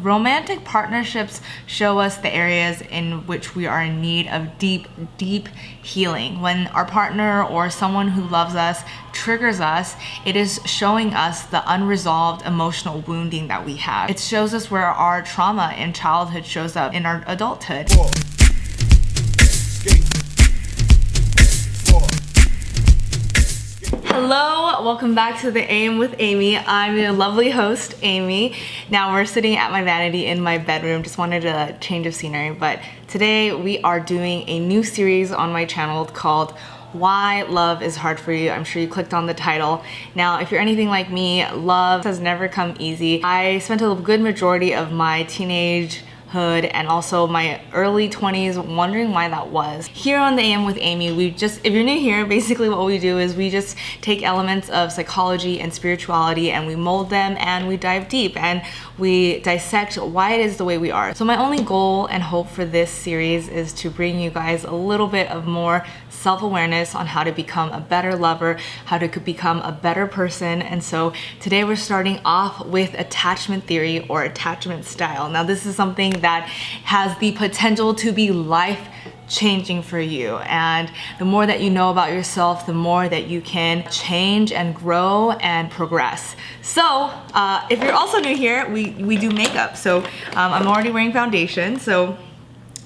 romantic partnerships show us the areas in which we are in need of deep, deep healing. When our partner or someone who loves us triggers us, it is showing us the unresolved emotional wounding that we have. It shows us where our trauma in childhood shows up in our adulthood. Hello, welcome back to The Aim with Amy. I'm your lovely host, Amy. Now we're sitting at my vanity in my bedroom. Just wanted a change of scenery, but today we are doing a new series on my channel called Why Love is Hard for You. I'm sure you clicked on the title. Now, if you're anything like me, love has never come easy. I spent a good majority of my teenage and also my early 20s wondering why that was. Here on The AM with Amy, if you're new here, basically what we do is we just take elements of psychology and spirituality and we mold them and we dive deep and we dissect why it is the way we are. So my only goal and hope for this series is to bring you guys a little bit of more self-awareness on how to become a better lover, how to become a better person. And so today we're starting off with attachment theory or attachment style. Now this is something that has the potential to be life-changing for you, and the more that you know about yourself, the more that you can change and grow and progress. So if you're also new here, we do makeup. So I'm already wearing foundation, so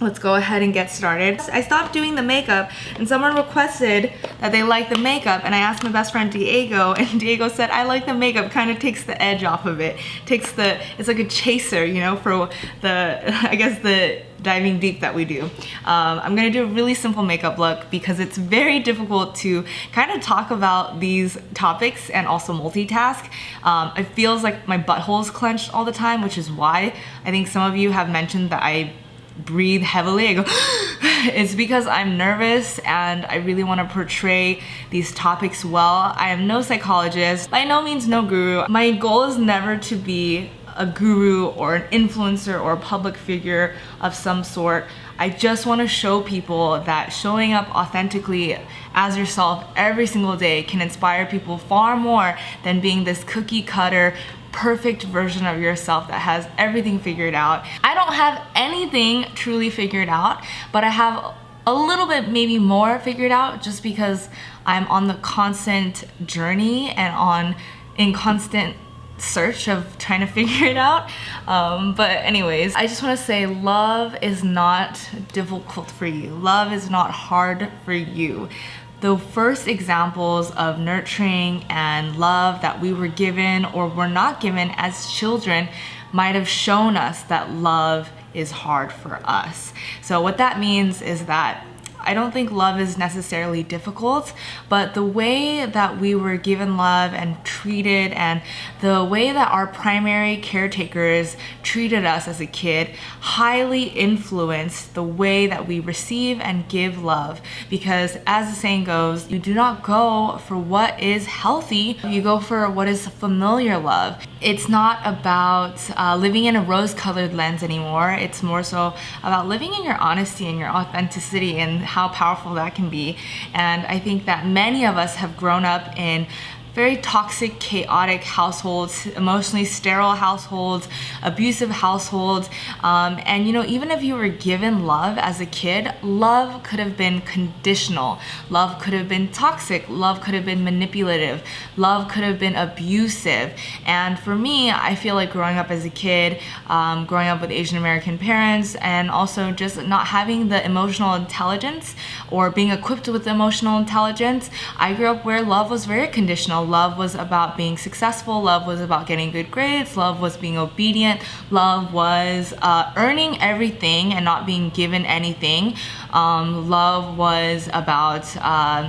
let's go ahead and get started. I stopped doing the makeup and someone requested that they like the makeup, and I asked my best friend Diego, and Diego said, I like the makeup, kind of takes the edge off of it. It's like a chaser, you know, for I guess the diving deep that we do. I'm gonna do a really simple makeup look because it's very difficult to kind of talk about these topics and also multitask. It feels like my butthole is clenched all the time, which is why I think some of you have mentioned that I breathe heavily. I go it's because I'm nervous and I really want to portray these topics well. I am no psychologist, by no means no guru. My goal is never to be a guru or an influencer or a public figure of some sort. I just want to show people that showing up authentically as yourself every single day can inspire people far more than being this cookie cutter perfect version of yourself that has everything figured out. I don't have anything truly figured out, but I have a little bit maybe more figured out just because I'm on the constant journey and in constant search of trying to figure it out. But anyways, I just want to say love is not difficult for you. Love is not hard for you. The first examples of nurturing and love that we were given or were not given as children might have shown us that love is hard for us. So what that means is that I don't think love is necessarily difficult, but the way that we were given love and treated, and the way that our primary caretakers treated us as a kid highly influenced the way that we receive and give love. Because as the saying goes, you do not go for what is healthy, you go for what is familiar love. It's not about living in a rose-colored lens anymore. It's more so about living in your honesty and your authenticity and how powerful that can be. And I think that many of us have grown up in very toxic, chaotic households, emotionally sterile households, abusive households. And you know, even if you were given love as a kid, love could have been conditional. Love could have been toxic. Love could have been manipulative. Love could have been abusive. And for me, I feel like growing up as a kid, growing up with Asian American parents, and also just not having the emotional intelligence or being equipped with emotional intelligence, I grew up where love was very conditional. Love was about being successful. Love was about getting good grades. Love was being obedient. Love was earning everything and not being given anything. Love was about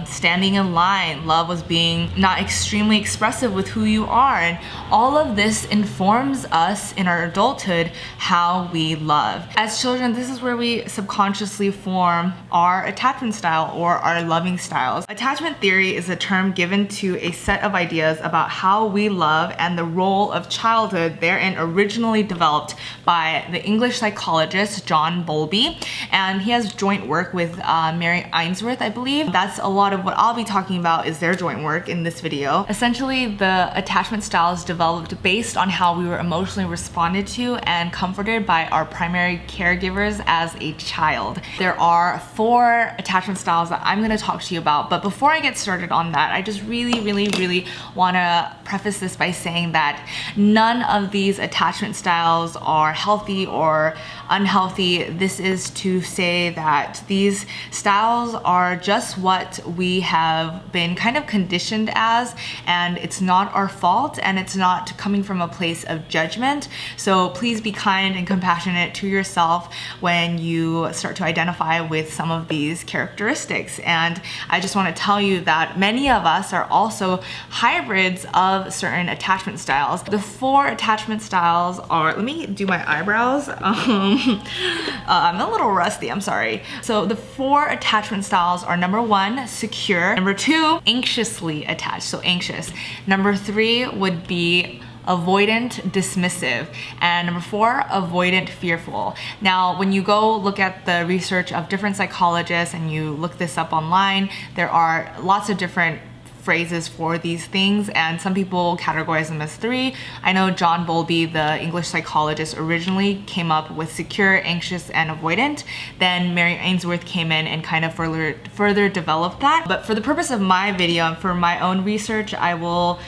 standing in line. Love was being not extremely expressive with who you are. And all of this informs us in our adulthood how we love. As children, this is where we subconsciously form our attachment style or our loving styles. Attachment theory is a term given to a set set of ideas about how we love and the role of childhood therein originally developed by the English psychologist John Bowlby, and he has joint work with Mary Ainsworth, I believe. That's a lot of what I'll be talking about is their joint work in this video. Essentially, the attachment styles developed based on how we were emotionally responded to and comforted by our primary caregivers as a child. There are 4 attachment styles that I'm going to talk to you about, but before I get started on that, I just really want to preface this by saying that none of these attachment styles are healthy or unhealthy. This is to say that these styles are just what we have been kind of conditioned as, and it's not our fault, and it's not coming from a place of judgment. So please be kind and compassionate to yourself when you start to identify with some of these characteristics. And I just want to tell you that many of us are also hybrids of certain attachment styles. The 4 attachment styles are, let me do my eyebrows. I'm a little rusty, I'm sorry. So the 4 attachment styles are: number 1, secure; number 2, anxiously attached, so anxious; number 3 would be avoidant dismissive; and number 4, avoidant fearful. Now, when you go look at the research of different psychologists and you look this up online, there are lots of different phrases for these things, and some people categorize them as 3. I know John Bowlby, the English psychologist, originally came up with secure, anxious, and avoidant. Then Mary Ainsworth came in and kind of further developed that. But for the purpose of my video and for my own research, I will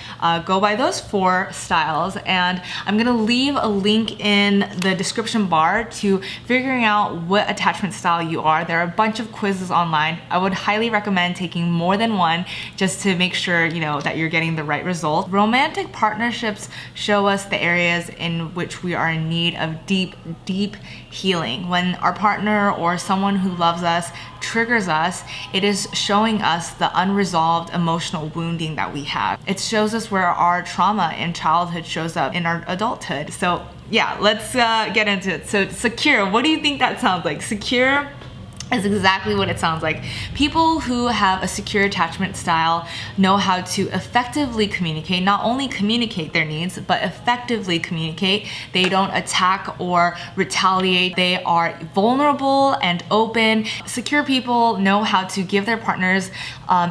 go by those 4 styles, and I'm gonna leave a link in the description bar to figuring out what attachment style you are. There are a bunch of quizzes online. I would highly recommend taking more than one just to make sure that you're getting the right result. Romantic partnerships show us the areas in which we are in need of deep healing. When our partner or someone who loves us triggers us, it is showing us the unresolved emotional wounding that we have. It shows us where our trauma in childhood shows up in our adulthood. So yeah, let's get into it. So secure, what do you think that sounds like? Secure is exactly what it sounds like. People who have a secure attachment style know how to effectively communicate, not only communicate their needs, but effectively communicate. They don't attack or retaliate. They are vulnerable and open. Secure people know how to give their partners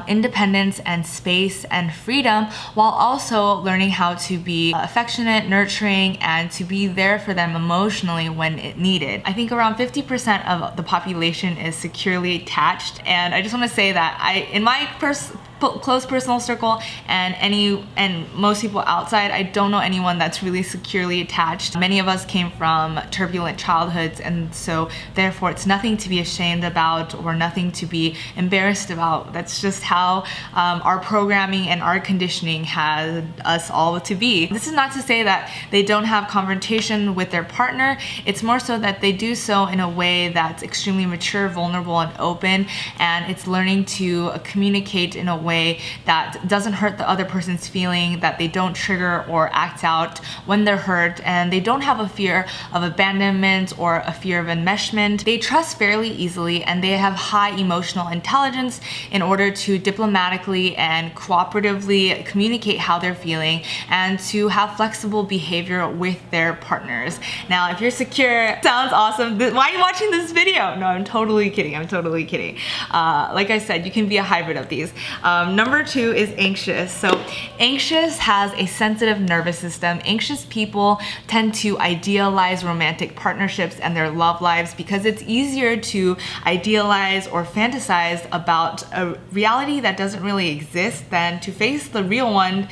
independence and space and freedom, while also learning how to be affectionate, nurturing, and to be there for them emotionally when it needed. I think around 50% of the population is securely attached, and I just want to say that in my close personal circle and most people outside, I don't know anyone that's really securely attached. Many of us came from turbulent childhoods, and so therefore it's nothing to be ashamed about or nothing to be embarrassed about. That's just how our programming and our conditioning has us all to be. This is not to say that they don't have confrontation with their partner. It's more so that they do so in a way that's extremely mature, vulnerable, and open, and it's learning to communicate in a way that doesn't hurt the other person's feeling, that they don't trigger or act out when they're hurt, and they don't have a fear of abandonment or a fear of enmeshment. They trust fairly easily, and they have high emotional intelligence in order to diplomatically and cooperatively communicate how they're feeling and to have flexible behavior with their partners. Now, if you're secure, sounds awesome. Why are you watching this video? No, I'm totally kidding. I'm totally kidding. Like I said, you can be a hybrid of these. Number 2 is anxious. So anxious has a sensitive nervous system. Anxious people tend to idealize romantic partnerships and their love lives because it's easier to idealize or fantasize about a reality that doesn't really exist than to face the real one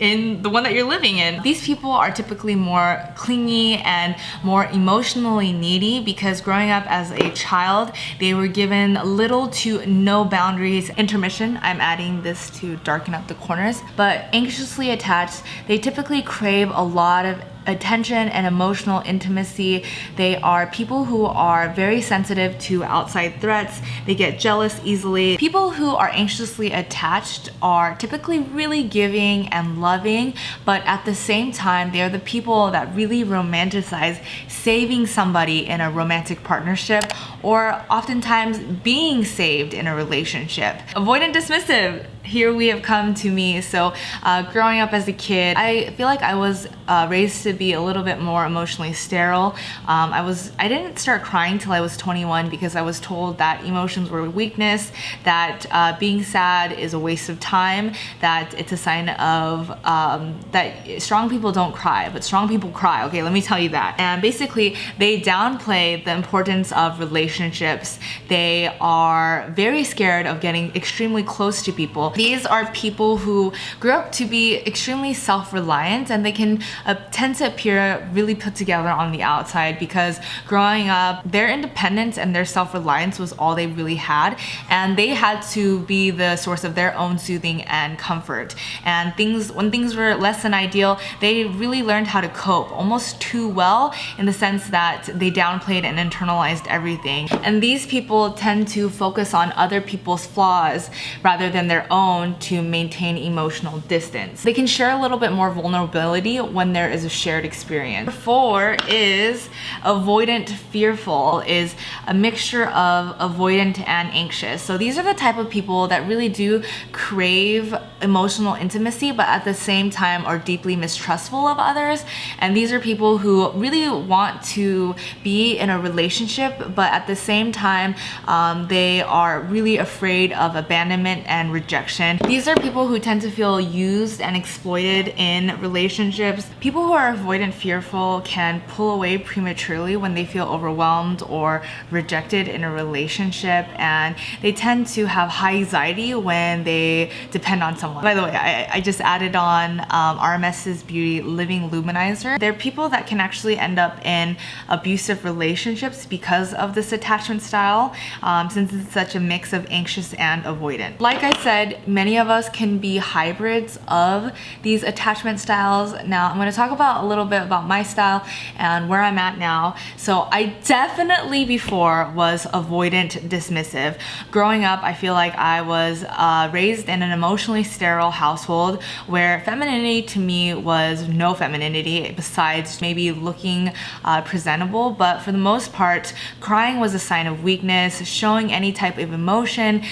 in the one that you're living in. These people are typically more clingy and more emotionally needy because growing up as a child, they were given little to no boundaries. Intermission, I'm adding this to darken up the corners. But anxiously attached, they typically crave a lot of attention and emotional intimacy. They are people who are very sensitive to outside threats. They get jealous easily. People who are anxiously attached are typically really giving and loving, but at the same time, they are the people that really romanticize saving somebody in a romantic partnership or oftentimes being saved in a relationship. Avoidant dismissive. here we have come to me. So growing up as a kid, I feel like I was raised to be a little bit more emotionally sterile. I didn't start crying till I was 21 because I was told that emotions were weakness, that being sad is a waste of time, that it's a sign of that strong people don't cry, but strong people cry. Okay, let me tell you that. And basically they downplay the importance of relationships. They are very scared of getting extremely close to people. These are people who grew up to be extremely self-reliant, and they can tend to appear really put together on the outside because growing up, their independence and their self-reliance was all they really had, and they had to be the source of their own soothing and comfort. And when things were less than ideal, they really learned how to cope almost too well, in the sense that they downplayed and internalized everything. And these people tend to focus on other people's flaws rather than their own to maintain emotional distance. They can share a little bit more vulnerability when there is a shared experience. Number 4 is Avoidant Fearful, is a mixture of avoidant and anxious. So these are the type of people that really do crave emotional intimacy, but at the same time are deeply mistrustful of others. And these are people who really want to be in a relationship, but at the same time they are really afraid of abandonment and rejection. These are people who tend to feel used and exploited in relationships. People who are avoidant fearful can pull away prematurely when they feel overwhelmed or rejected in a relationship, and they tend to have high anxiety when they depend on someone. By the way, I just added on RMS's Beauty Living Luminizer. They're people that can actually end up in abusive relationships because of this attachment style, since it's such a mix of anxious and avoidant. Like I said, many of us can be hybrids of these attachment styles. Now I'm going to talk about a little bit about my style and where I'm at now. So I definitely before was avoidant dismissive. Growing up, I feel like I was raised in an emotionally sterile household where femininity to me was no femininity besides maybe looking presentable, but for the most part crying was a sign of weakness. Showing any type of emotion,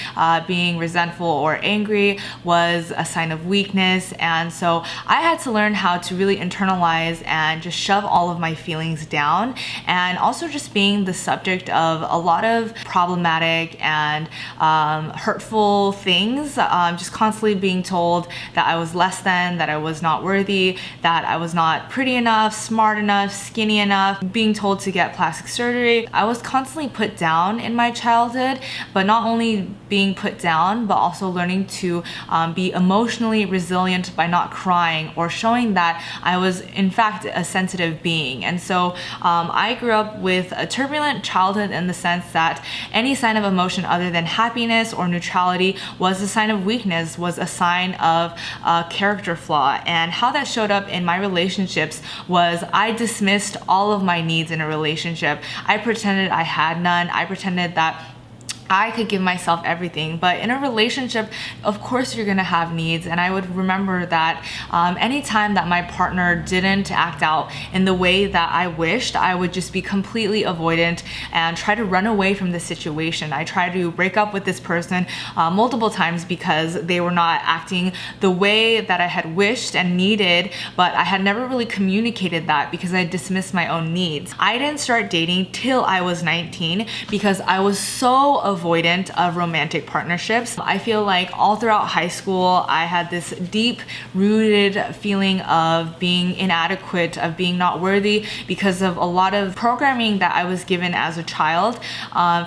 being resentful or angry, was a sign of weakness. And so I had to learn how to really internalize and just shove all of my feelings down, and also just being the subject of a lot of problematic and hurtful things, just constantly being told that I was less than, that I was not worthy, that I was not pretty enough, smart enough, skinny enough, being told to get plastic surgery. I was constantly put down in my childhood, but not only being put down, but also learning to be emotionally resilient by not crying or showing that I was in fact a sensitive being. And so I grew up with a turbulent childhood in the sense that any sign of emotion other than happiness or neutrality was a sign of weakness, was a sign of a character flaw. And how that showed up in my relationships was I dismissed all of my needs in a relationship. I pretended I had none. I pretended that I could give myself everything. But in a relationship, of course you're gonna have needs, and I would remember that anytime that my partner didn't act out in the way that I wished, I would just be completely avoidant and try to run away from the situation. I tried to break up with this person multiple times because they were not acting the way that I had wished and needed, but I had never really communicated that because I dismissed my own needs. I didn't start dating till I was 19 because I was so avoidant of romantic partnerships. I feel like all throughout high school, I had this deep rooted feeling of being inadequate, of being not worthy because of a lot of programming that I was given as a child.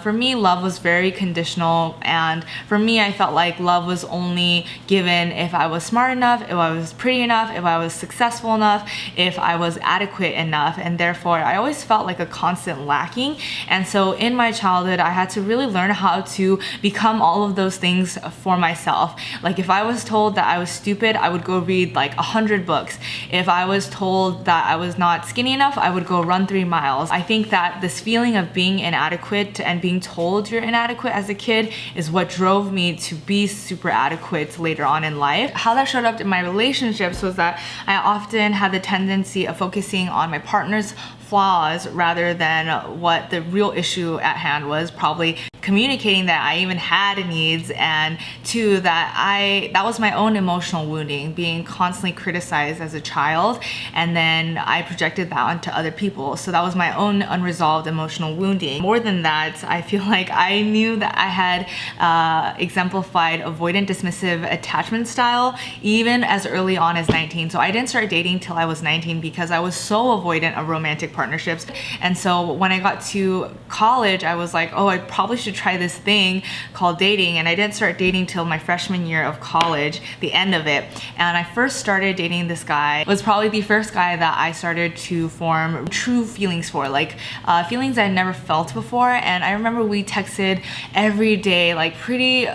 For me, love was very conditional, and for me, I felt like love was only given if I was smart enough, if I was pretty enough, if I was successful enough, if I was adequate enough, and therefore I always felt like a constant lacking. And so in my childhood, I had to really learn how to become all of those things for myself. Like if I was told that I was stupid, I would go read like 100 books. If I was told that I was not skinny enough, I would go run 3 miles. I think that this feeling of being inadequate and being told you're inadequate as a kid is what drove me to be super adequate later on in life. How that showed up in my relationships was that I often had the tendency of focusing on my partner's flaws rather than what the real issue at hand was, probably communicating that I even had needs, and two, that was my own emotional wounding, being constantly criticized as a child, and then I projected that onto other people. So that was my own unresolved emotional wounding. More than that, I feel like I knew that I had exemplified avoidant dismissive attachment style even as early on as 19. So I didn't start dating till I was 19 because I was so avoidant of romantic partnerships. And so when I got to college, I was like, oh, I probably should try this thing called dating. And I didn't start dating till my freshman year of college, the end of it. And I first started dating this guy. It was probably the first guy that I started to form true feelings for, like feelings I never felt before. And I remember we texted every day, like pretty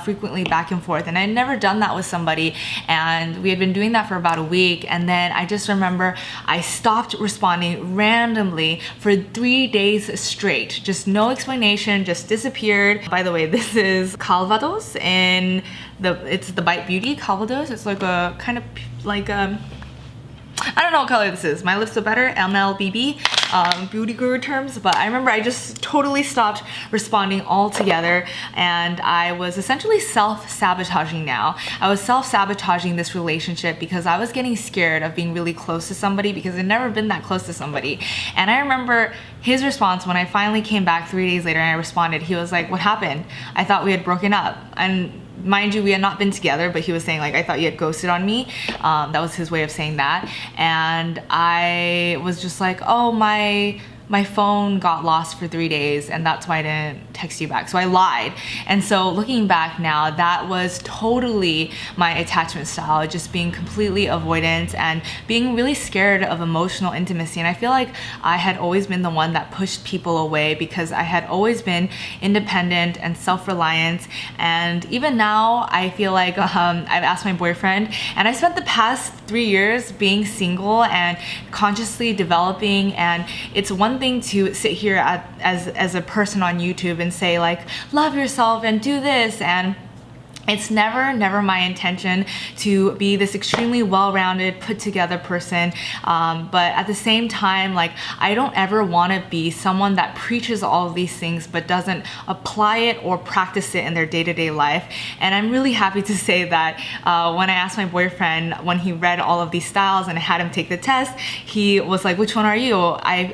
frequently back and forth. And I'd never done that with somebody. And we had been doing that for about a week. And then I just remember I stopped responding randomly for 3 days straight. Just no explanation, just disappeared. By the way, this is Calvados, and it's the Bite Beauty Calvados. It's like a kind of like I don't know what color this is. My lips are better, MLBB, beauty guru terms, but I remember I just totally stopped responding altogether, and I was essentially self-sabotaging now. I was self-sabotaging this relationship because I was getting scared of being really close to somebody because I'd never been that close to somebody. And I remember his response when I finally came back 3 days later and I responded, he was like, "What happened? I thought we had broken up." And mind you, we had not been together, but he was saying like, "I thought you had ghosted on me." That was his way of saying that. And I was just like, oh, my phone got lost for 3 days and that's why I didn't text you back. So I lied. And so looking back now, that was totally my attachment style, just being completely avoidant and being really scared of emotional intimacy. And I feel like I had always been the one that pushed people away because I had always been independent and self-reliant. And even now, I feel like I've asked my boyfriend, and I spent the past 3 years being single and consciously developing, and it's one thing to sit here as a person on YouTube and say like, love yourself and do this, and it's never my intention to be this extremely well-rounded, put-together person, but at the same time, like, I don't ever want to be someone that preaches all of these things but doesn't apply it or practice it in their day-to-day life. And I'm really happy to say that when I asked my boyfriend, when he read all of these styles and I had him take the test, he was like, "Which one are you?"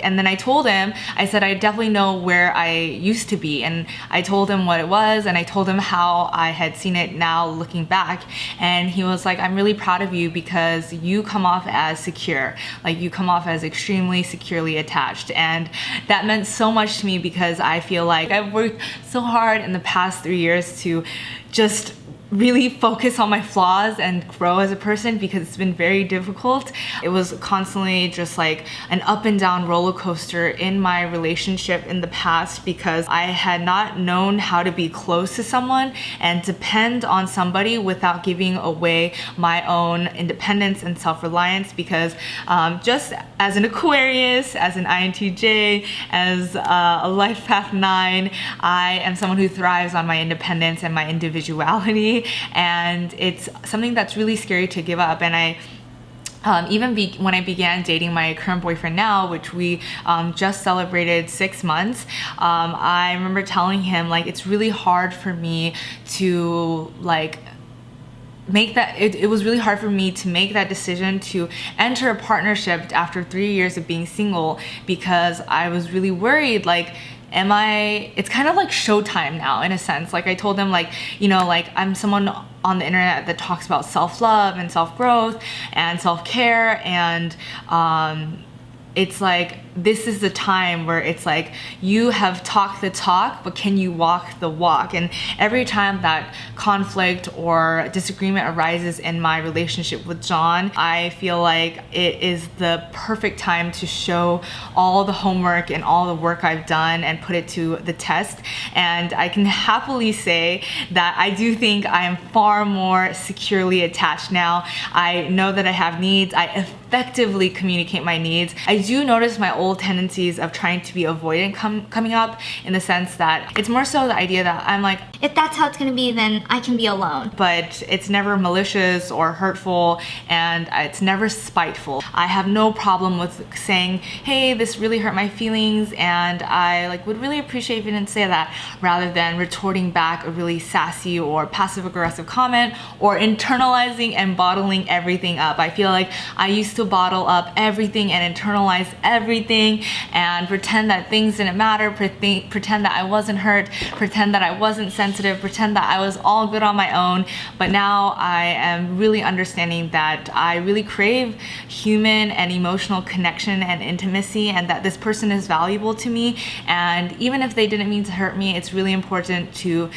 And then I told him, I said, "I definitely know where I used to be," and I told him what it was, and I told him how I had seen it now looking back. And he was like, "I'm really proud of you because you come off as secure, like you come off as extremely securely attached." And that meant so much to me because I feel like I've worked so hard in the past 3 years to just really focus on my flaws and grow as a person because it's been very difficult. It was constantly just like an up and down roller coaster in my relationship in the past because I had not known how to be close to someone and depend on somebody without giving away my own independence and self-reliance, because just as an Aquarius, as an INTJ, as a Life Path 9, I am someone who thrives on my independence and my individuality. And it's something that's really scary to give up. And I when I began dating my current boyfriend now, which we just celebrated 6 months, I remember telling him like, it's really hard for me to like make that, it was really hard for me to make that decision to enter a partnership after 3 years of being single, because I was really worried, like, it's kind of like showtime now in a sense. Like I told them, like, you know, like I'm someone on the internet that talks about self-love and self-growth and self-care, and it's like, this is the time where it's like, you have talked the talk, but can you walk the walk? And every time that conflict or disagreement arises in my relationship with John, I feel like it is the perfect time to show all the homework and all the work I've done and put it to the test. And I can happily say that I do think I am far more securely attached now. I know that I have needs. I effectively communicate my needs. I do notice my old tendencies of trying to be avoidant coming up, in the sense that it's more so the idea that I'm like, if that's how it's gonna be, then I can be alone. But it's never malicious or hurtful, and it's never spiteful. I have no problem with saying, hey, this really hurt my feelings, and I would really appreciate if you didn't say that, rather than retorting back a really sassy or passive aggressive comment, or internalizing and bottling everything up. I feel like I used to bottle up everything and internalize everything and pretend that things didn't matter, pretend that I wasn't hurt, pretend that I wasn't sensitive, pretend that I was all good on my own. But now I am really understanding that I really crave human and emotional connection and intimacy, and that this person is valuable to me. And even if they didn't mean to hurt me, it's really important to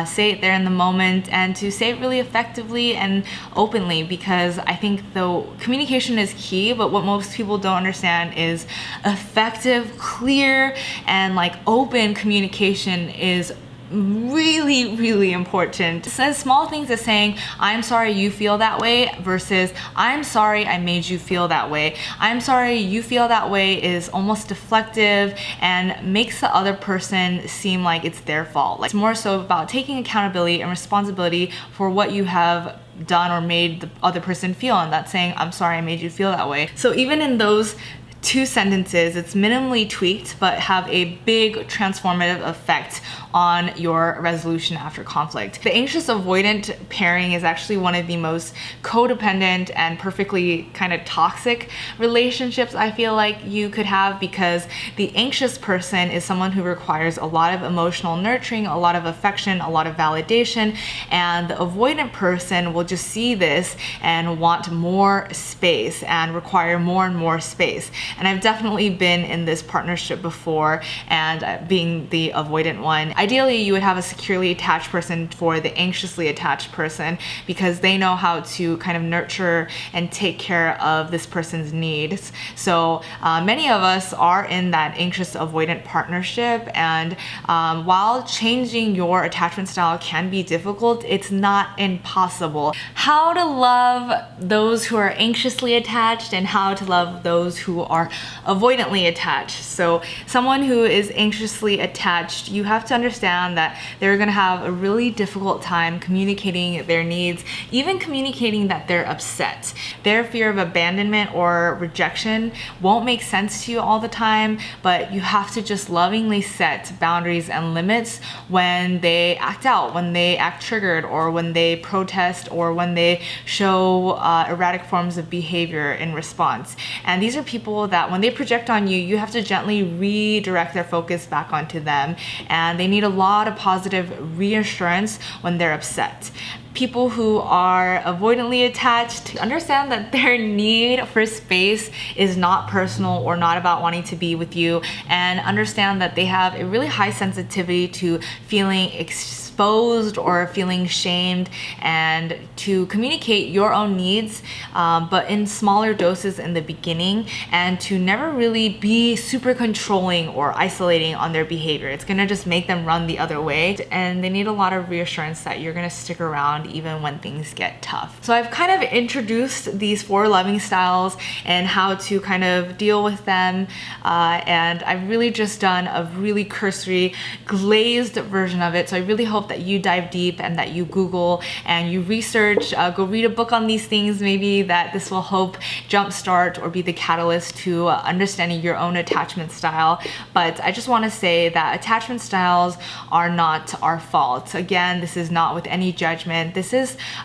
say it there in the moment, and to say it really effectively and openly, because I think though communication is key, but what most people don't understand is effective, clear, and open communication is really important. So small things as saying, I'm sorry you feel that way, versus I'm sorry I made you feel that way. I'm sorry you feel that way is almost deflective and makes the other person seem like it's their fault. It's more so about taking accountability and responsibility for what you have done or made the other person feel, and that's saying, I'm sorry I made you feel that way. So even in those 2 sentences, it's minimally tweaked, but have a big transformative effect on your resolution after conflict. The anxious avoidant pairing is actually one of the most codependent and perfectly kind of toxic relationships I feel like you could have, because the anxious person is someone who requires a lot of emotional nurturing, a lot of affection, a lot of validation, and the avoidant person will just see this and want more space and require more and more space. And I've definitely been in this partnership before, and being the avoidant one. Ideally, you would have a securely attached person for the anxiously attached person, because they know how to kind of nurture and take care of this person's needs. So many of us are in that anxious avoidant partnership, and while changing your attachment style can be difficult, it's not impossible. How to love those who are anxiously attached, and how to love those who are avoidantly attached. So someone who is anxiously attached, you have to understand that they're gonna have a really difficult time communicating their needs, even communicating that they're upset. Their fear of abandonment or rejection won't make sense to you all the time, but you have to just lovingly set boundaries and limits when they act out, when they act triggered, or when they protest, or when they show erratic forms of behavior in response. And these are people that when they project on you, you have to gently redirect their focus back onto them, and they need a lot of positive reassurance when they're upset. People who are avoidantly attached understand that their need for space is not personal or not about wanting to be with you, and understand that they have a really high sensitivity to feeling exposed or feeling shamed, and to communicate your own needs, but in smaller doses in the beginning, and to never really be super controlling or isolating on their behavior. It's gonna just make them run the other way, and they need a lot of reassurance that you're gonna stick around even when things get tough. So I've kind of introduced these 4 loving styles and how to kind of deal with them, and I've really just done a really cursory glazed version of it. So I really hope that you dive deep and that you Google and you research, go read a book on these things, maybe that this will help jumpstart or be the catalyst to understanding your own attachment style. But I just want to say that attachment styles are not our fault. Again, this is not with any judgment.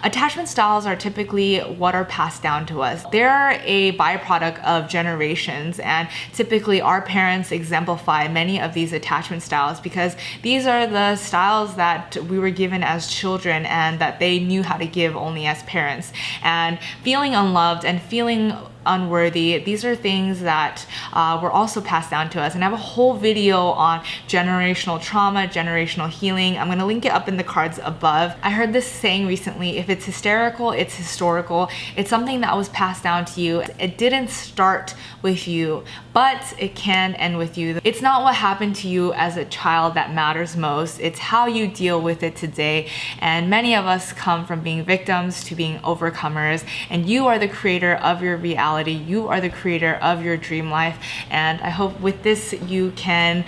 Attachment styles are typically what are passed down to us. They're a byproduct of generations, and typically our parents exemplify many of these attachment styles, because these are the styles that we were given as children and that they knew how to give only as parents. And feeling unloved and feeling unworthy, these are things that were also passed down to us. And I have a whole video on generational trauma, generational healing. I'm gonna link it up in the cards above. I heard this saying recently, if it's hysterical, it's historical. It's something that was passed down to you. It didn't start with you, but it can end with you. It's not what happened to you as a child that matters most. It's how you deal with it today. And many of us come from being victims to being overcomers, and you are the creator of your reality. reality. You are the creator of your dream life, and I hope with this you can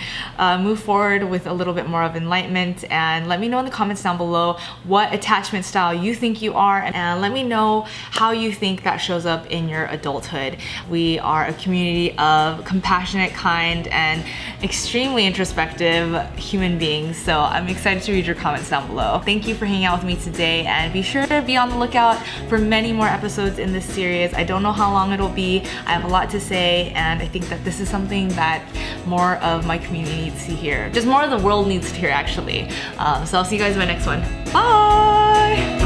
move forward with a little bit more of enlightenment. And let me know in the comments down below what attachment style you think you are, and let me know how you think that shows up in your adulthood. We are a community of compassionate, kind, and extremely introspective human beings, so I'm excited to read your comments down below. Thank you for hanging out with me today, and be sure to be on the lookout for many more episodes in this series. I don't know how long it'll be. I have a lot to say, and I think that this is something that more of my community needs to hear. Just more of the world needs to hear, actually. So I'll see you guys in my next one. Bye!